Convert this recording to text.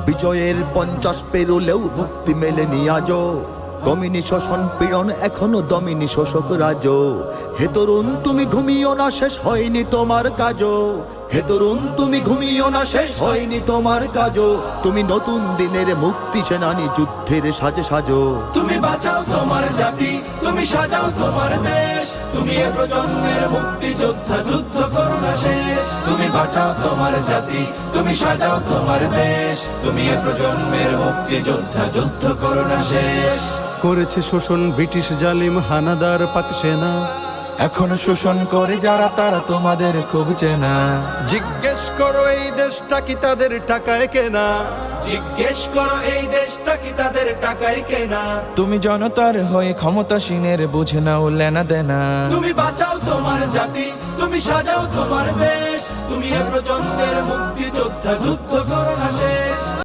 বিজয়ের 50 পেরোলেও মুক্তি মেলেনি আজও, কমিনি শোষণ পীড়ন এখনো দমিনি শোষক রাজ। হে তরুণ তুমি ঘুমিও না, শেষ হয়নি তোমার কাজও। হে তরুণ তুমি ঘুমিও না, শেষ হয়নি তোমার কাজও। তুমি নতুন দিনের মুক্তি সেনানী, যুদ্ধের সাজে সাজো। তুমি বাঁচাও তোমার জাতি, তুমি সাজাও তোমার দেশ, তুমি এ প্রজন্মের মুক্তি যোদ্ধা, যুদ্ধ করো না শেষ। তুমি বাঁচাও তোমার জাতি, তুমি সাজাও তোমার দেশ, তুমি এ প্রজন্মের মুক্তি যোদ্ধা, যুদ্ধ করো না শেষ। করেছে শোষণ ব্রিটিশ জালিম হানাদার পাক সেনা, এখন শোষণ করে যারা তারা তোমাদের খুব চেনা। জিজ্ঞেস করো এই দেশটা কি তাদের টাকায় কেনা। জিজ্ঞেস করো এই দেশটা কি তাদের টাকায় কেনা। তুমি জনতার হয়ে ক্ষমতাসীনের বুঝে নাও লেনা দেনা। তুমি বাঁচাও তোমার জাতি, তুমি সাজাও তোমার দেশ, তুমি এ প্রজন্মের মুক্তি যোদ্ধা, যুদ্ধ করো না শেষ।